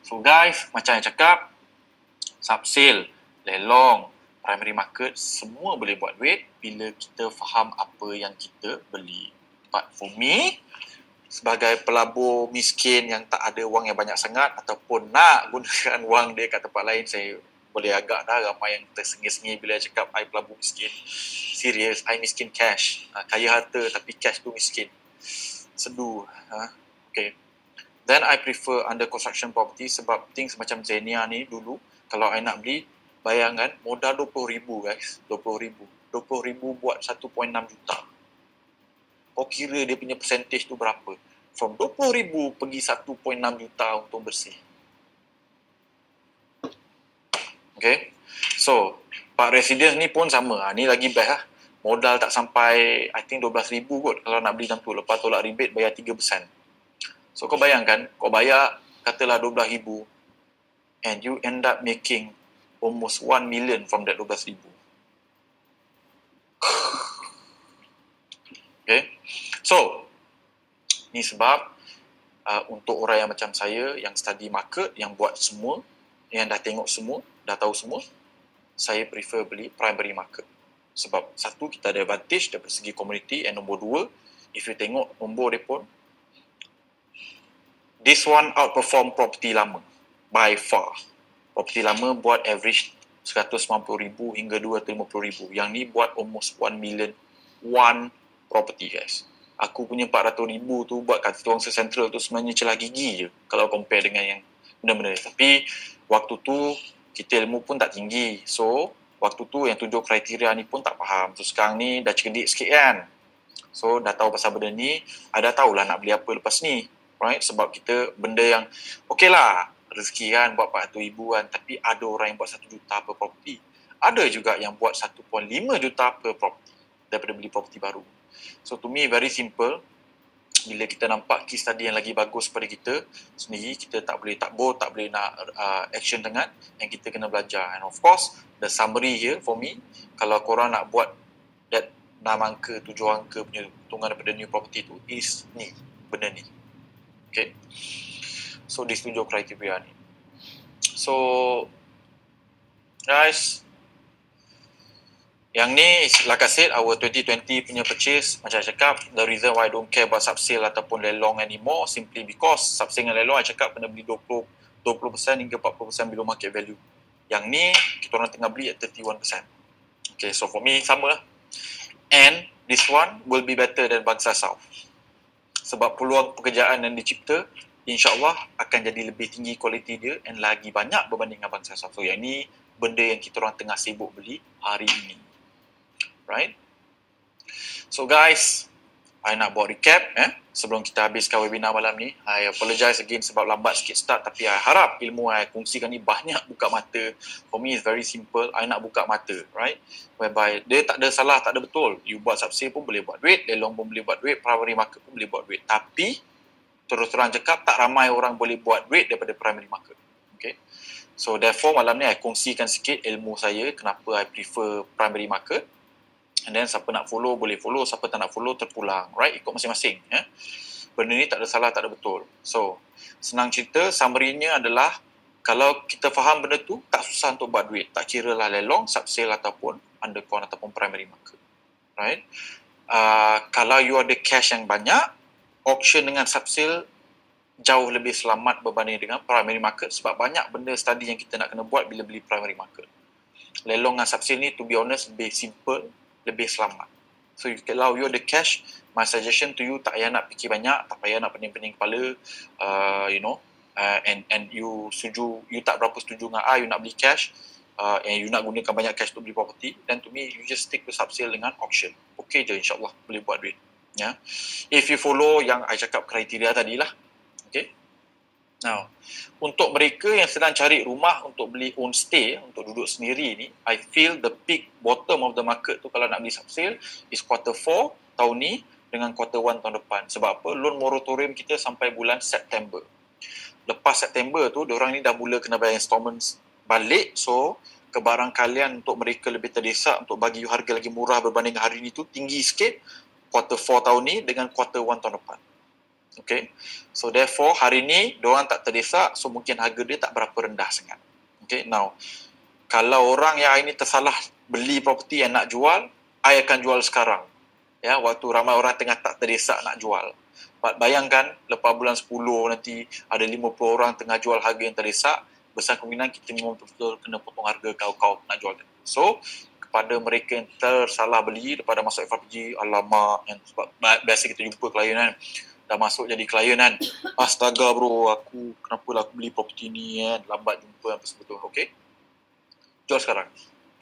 So guys, macam yang cakap, subsale, lelong, primary market, semua boleh buat duit bila kita faham apa yang kita beli. But for me, sebagai pelabur miskin yang tak ada wang yang banyak sangat ataupun nak gunakan wang dia kat tempat lain, saya boleh agak dah ramai yang tersengih-sengih bila cakap I pelabur miskin. Serius, I miskin cash. Kaya harta tapi cash tu miskin. Sedu. Okay. Then I prefer under construction property sebab things macam Xenia ni dulu, kalau I nak beli, bayangkan modal 20,000 guys. 20,000. 20,000 buat 1.6 juta. Kau kira dia punya percentage tu berapa? From 20,000 pergi 1.6 juta untuk bersih. Okay. So, Pak Residence ni pun sama. Ni lagi best lah. Modal tak sampai, I think 12,000 kot kalau nak beli macam tu. Lepas tolak rebate, bayar 3%. So, kau bayangkan, kau bayar katalah 12,000 and you end up making almost 1 million from that 12,000. Okay. So, ni sebab untuk orang yang macam saya, yang study market, yang buat semua, yang dah tengok semua, dah tahu semua, saya prefer beli primary market. Sebab satu, kita ada advantage dari segi community, and nombor dua, if you tengok nombor dia pun, this one outperform property lama by far. Property lama buat average 190,000 hingga 250,000. Yang ni buat almost 1 million one property guys. Aku punya 400,000 tu buat kat Wangsa Central tu sebenarnya celah gigi je kalau compare dengan yang benda-benda. Tapi waktu tu kita ilmu pun tak tinggi. So waktu tu yang 7 kriteria ni pun tak faham. So sekarang ni dah cerdik sikit kan. So dah tahu pasal benda ni, ada tahulah nak beli apa lepas ni. Right? Sebab kita benda yang okey lah, rezeki kan buat 400,000 kan, tapi ada orang yang buat 1 juta per property. Ada juga yang buat 1.5 juta per property daripada beli property baru. So to me very simple. Bila kita nampak case study yang lagi bagus pada kita sendiri, kita tak boleh takbur, tak boleh nak action sangat, yang kita kena belajar. And of course, the summary here for me, kalau korang nak buat that 6 angka, 7 angka punya hitungan daripada new property tu, is ni, benda ni. Okay. So, di 7 kriteria ni. So, guys, yang ni, like I said, our 2020 punya purchase, macam saya cakap, the reason why I don't care about subsale ataupun lelong anymore, simply because subsale dengan lelong, I cakap kena beli 20% hingga 40% below market value. Yang ni, kita orang tengah beli at 31%. Okay, so for me, sama lah. And this one will be better than Bangsa South. Sebab peluang pekerjaan yang dicipta, insyaAllah akan jadi lebih tinggi kualiti dia and lagi banyak berbanding dengan Bangsa South. So yang ni, benda yang kita orang tengah sibuk beli hari ini. Right? So guys, I nak buat recap sebelum kita habiskan webinar malam ni. I apologize again sebab lambat sikit start, tapi I harap ilmu I kongsikan ni banyak buka mata. For me it's very simple. I nak buka mata, right? Whereby dia tak ada salah, tak ada betul. You buat subsale pun boleh buat duit, lelong pun boleh buat duit, primary market pun boleh buat duit. Tapi terus terang cakap, tak ramai orang boleh buat duit daripada primary market. Okay? So therefore malam ni I kongsikan sikit ilmu saya kenapa I prefer primary market. And then siapa nak follow boleh follow, siapa tak nak follow terpulang, right? Ikut masing-masing. Benda ni tak ada salah, tak ada betul. So, senang cerita, summary-nya adalah kalau kita faham benda tu, tak susah untuk buat duit. Tak kira lah lelong, subsale ataupun undercon ataupun primary market. Right? Kalau you ada cash yang banyak, auction dengan subsale jauh lebih selamat berbanding dengan primary market sebab banyak benda study yang kita nak kena buat bila beli primary market. Lelong dengan subsale ni, to be honest, lebih simple, lebih selamat. So kalau you ada cash, my suggestion to you tak payah nak fikir banyak, tak payah nak pening-pening kepala, and you setuju, you tak berapa setuju dengan you nak beli cash, and you nak gunakan banyak cash untuk beli property, then to me you just stick to subsale dengan auction. Okay je, insyaAllah boleh buat duit. Ya. If you follow yang I cakap kriteria tadi lah. Okay. Now, untuk mereka yang sedang cari rumah untuk beli own stay, untuk duduk sendiri ni, I feel the peak bottom of the market tu kalau nak beli subsale is quarter 4 tahun ni dengan quarter 1 tahun depan. Sebab apa? Loan moratorium kita sampai bulan September. Lepas September tu, diorang ni dah mula kena bayar installments balik. So, kebarangkalian untuk mereka lebih terdesak untuk bagi you harga lagi murah berbanding hari ni tu tinggi sikit quarter 4 tahun ni dengan quarter 1 tahun depan. Okay. So therefore hari ni diorang tak terdesak, so mungkin harga dia tak berapa rendah sangat. Okay. Now, kalau orang yang hari ni tersalah beli property yang nak jual, I akan jual sekarang. Ya, waktu ramai orang tengah tak terdesak nak jual. Bayangkan lepas bulan 10 nanti ada 50 orang tengah jual harga yang terdesak, besar kemungkinan kita memang betul-betul kena potong harga kau nak jual. So, kepada mereka yang tersalah beli daripada masuk FRPG, alamak, yang sebab biasa kita jumpa klien kan, dah masuk jadi klien kan, astaga bro, kenapa lah aku beli property ni kan, lambat jumpa apa sebetulnya. Okay, jual sekarang.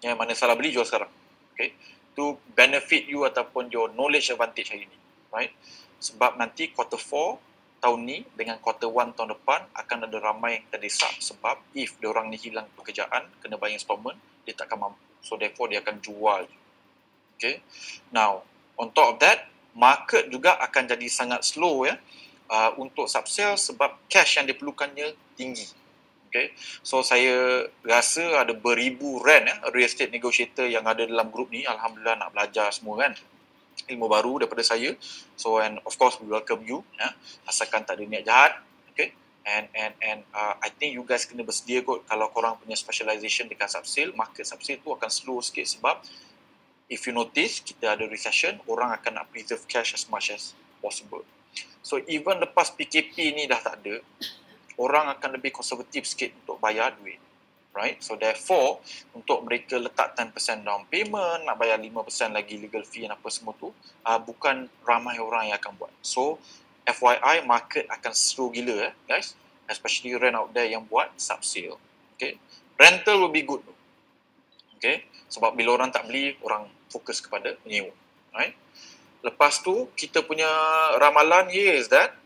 Yang mana salah beli, jual sekarang. Okay, to benefit you ataupun your knowledge advantage hari ni, right? Sebab nanti quarter 4 tahun ni dengan quarter 1 tahun depan akan ada ramai yang terdesak sebab if diorang ni hilang pekerjaan, kena bayar installment, dia takkan mampu. So therefore dia akan jual. Okay. Now, on top of that, market juga akan jadi sangat slow ya untuk subsale sebab cash yang diperlukannya tinggi. Okay. So saya rasa ada beribu real estate negotiator yang ada dalam grup ni, alhamdulillah nak belajar semua kan, ilmu baru daripada saya. So and of course we welcome you asalkan tak ada niat jahat. Okay. And I think you guys kena bersedia kot kalau korang punya specialization dekat subsale, market subsale tu akan slow sikit sebab if you notice kita ada recession, orang akan nak preserve cash as much as possible. So even lepas PKP ni dah tak ada, orang akan lebih konservatif sikit untuk bayar duit. Right? So therefore, untuk mereka letak 10% down payment, nak bayar 5% lagi legal fee dan apa semua tu, bukan ramai orang yang akan buat. So, FYI, market akan slow gila guys. Especially rent out there yang buat subsale. Okay? Rental will be good. Okay? Sebab bila orang tak beli, orang fokus kepada menyewa. Right? Lepas tu, kita punya ramalan here is that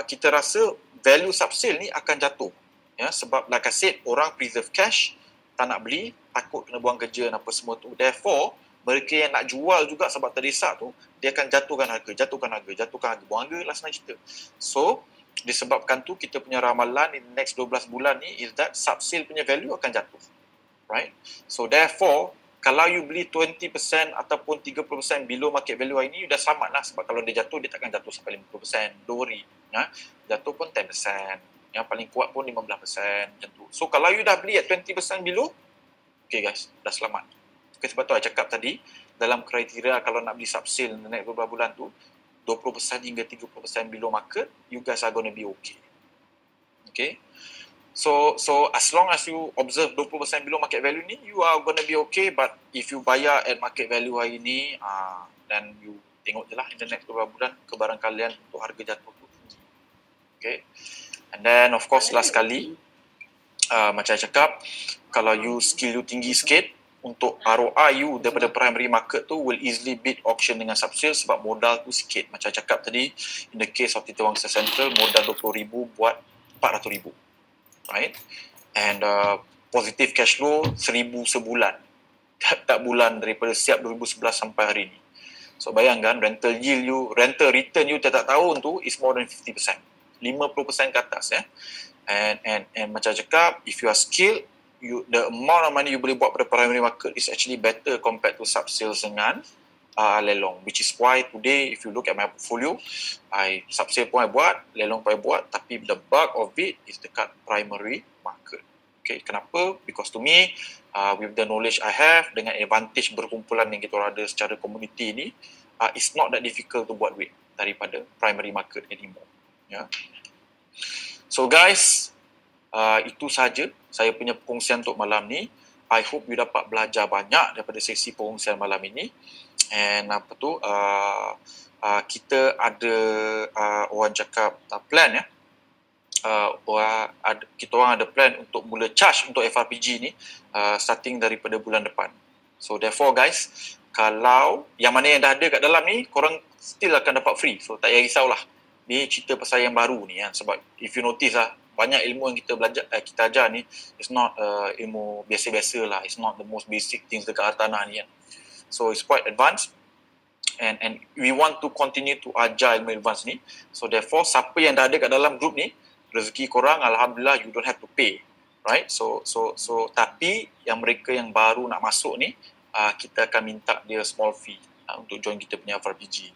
kita rasa value subsale ni akan jatuh. Ya, sebab like I said, orang preserve cash, tak nak beli, takut kena buang kerja dan apa semua tu. Therefore, mereka yang nak jual juga sebab terdesak tu, dia akan jatuhkan harga, buang harga lah senang cerita. So, disebabkan tu kita punya ramalan in the next 12 bulan ni is that subsale punya value akan jatuh. Right? So therefore, kalau you beli 20% ataupun 30% below market value hari ni, you dah selamat lah. Sebab kalau dia jatuh, dia takkan jatuh sampai 50%. Don't worry. Jatuh pun 10%. Yang paling kuat pun 15% macam tu. So kalau you dah beli at 20% below, okay guys, dah selamat. Okay, sebab tu I cakap tadi, dalam kriteria kalau nak beli subsale the next beberapa bulan tu, 20% hingga 30% below market, you guys are going to be okay. Okay. So as long as you observe 20% below market value ni, you are going to be okay. But if you bayar at market value hari ni, then you tengok je lah in the next beberapa bulan kebarangkalian untuk harga jatuh tu. Okay. And then of course last kali, macam saya cakap, kalau you skill you tinggi sikit, untuk ROI you daripada primary market tu will easily beat auction dengan subsale sebab modal tu sikit. Macam saya cakap tadi, in the case of Titiwang Central, modal RM20,000 buat RM400,000. Right? And positive cash flow RM1,000 sebulan. Tak bulan daripada siap 2011 sampai hari ni. So bayangkan rental return you tiap tahun tu is more than 50%. 50% ke atas ya. And macam cakap, if you are skilled, the amount of money you boleh buat pada primary market is actually better compared to subsales dengan lelong. Which is why today, if you look at my portfolio, subsale pun I buat, lelong pun I buat, tapi the bulk of it is dekat primary market. Okay, kenapa? Because to me, with the knowledge I have, dengan advantage berkumpulan yang kita ada secara community ni, it's not that difficult to buat duit daripada primary market anymore. Yeah. So guys, itu saja saya punya perkongsian untuk malam ni. I hope you dapat belajar banyak daripada sesi perkongsian malam ini. And kita ada orang cakap plan ya. Kita orang ada plan untuk mula charge untuk FRPG ni starting daripada bulan depan. So therefore guys, kalau yang mana yang dah ada kat dalam ni, korang still akan dapat free. So tak payah risaulah. Ni cerita pasal yang baru ni kan. Sebab if you notice banyak ilmu yang kita ajar ni is not ilmu biasa-biasa lah. It's not the most basic things dekat hartanah ni kan. So it's quite advanced and we want to continue to ajar ilmu advance ni. So therefore siapa yang dah ada kat dalam group ni, rezeki korang alhamdulillah you don't have to pay. right? So tapi yang mereka yang baru nak masuk ni, kita akan minta dia small fee untuk join kita punya FRPG.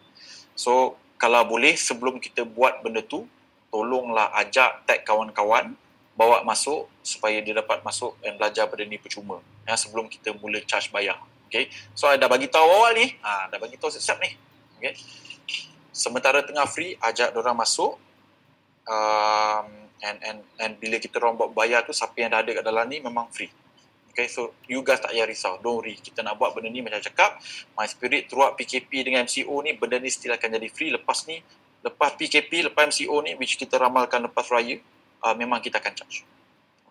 So kalau boleh sebelum kita buat benda tu, tolonglah ajak tag kawan-kawan bawa masuk supaya dia dapat masuk dan belajar benda ni percuma sebelum kita mula charge bayar. Okay, so I dah bagi tahu awal ni, dah bagi tahu siap-siap ni. Okay, sementara tengah free, ajak diorang masuk. And bila kita orang buat bayar tu, siapa yang dah ada kat dalam ni memang free. Okay, so you guys tak payah risau, don't worry. Kita nak buat benda ni macam cakap, My Spirit throughout PKP dengan MCO ni, benda ni still akan jadi free. Lepas PKP, lepas MCO ni, which kita ramalkan lepas raya, memang kita akan charge.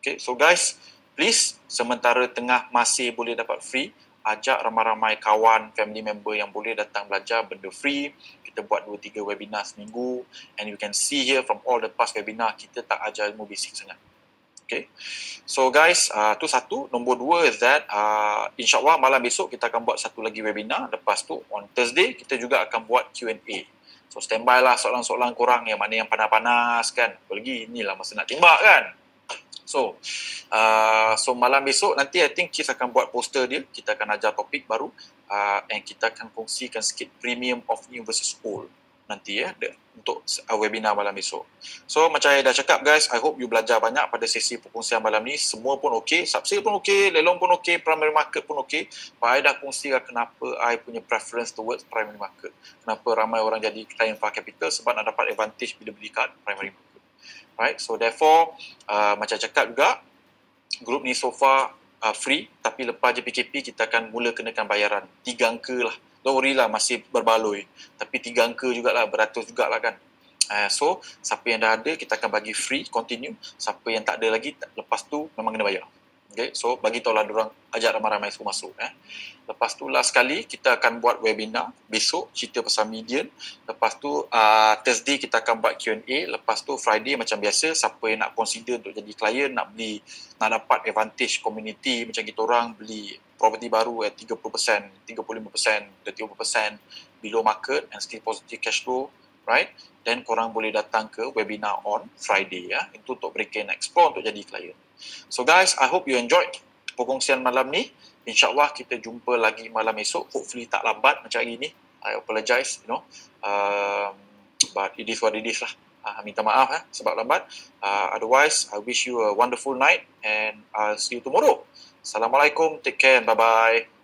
Okay, so guys, please, sementara tengah masih boleh dapat free, ajak ramai-ramai kawan, family member yang boleh datang belajar benda free. Kita buat 2-3 webinar seminggu, and you can see here from all the past webinar, kita tak ajar ilmu basic sangat. Okay, so guys, tu satu. Nombor dua is that insyaAllah malam besok kita akan buat satu lagi webinar. Lepas tu on Thursday kita juga akan buat Q&A. So standby lah soalan-soalan korang yang mana yang panas-panas kan. Apalagi inilah masa nak tembak kan. So malam besok nanti I think Kis akan buat poster dia. Kita akan ajar topik baru, and kita akan kongsikan sikit premium of new versus old nanti untuk webinar malam besok. So macam saya dah cakap guys, I hope you belajar banyak pada sesi perkongsian malam ni. Semua pun okey, subsale pun okey, lelong pun okey, primary market pun okey. Pak I dah kongsikan kenapa I punya preference towards primary market. Kenapa ramai orang jadi client Far Capital, sebab nak dapat advantage bila beli kad primary market. Right, so therefore macam cakap juga, group ni so far free, tapi lepas je PKP kita akan mula kenakan bayaran 3 angka lah. Don't worry lah, masih berbaloi, tapi 3 angka jugalah, beratus jugalah kan. So siapa yang dah ada kita akan bagi free continue, siapa yang tak ada lagi lepas tu memang kena bayar. Okay, so bagi tahulah diorang, ajak ramai-ramai semua masuk. Lepas tu last sekali kita akan buat webinar besok, cerita pasal median. Lepas tu Thursday kita akan buat Q&A. Lepas tu Friday macam biasa, siapa yang nak consider untuk jadi klien, nak beli, nak dapat advantage community macam kita orang, beli property baru at 30%, 35%, 30% below market and still positive cash flow, right? Then korang boleh datang ke webinar on Friday itu untuk mereka yang explore untuk jadi klien. So guys, I hope you enjoyed perkongsian malam ni. InsyaAllah kita jumpa lagi malam esok. Hopefully tak lambat macam hari ni. I apologize, but it is what it is lah. Minta maaf sebab lambat. Otherwise, I wish you a wonderful night and I'll see you tomorrow. Assalamualaikum, take care and bye-bye.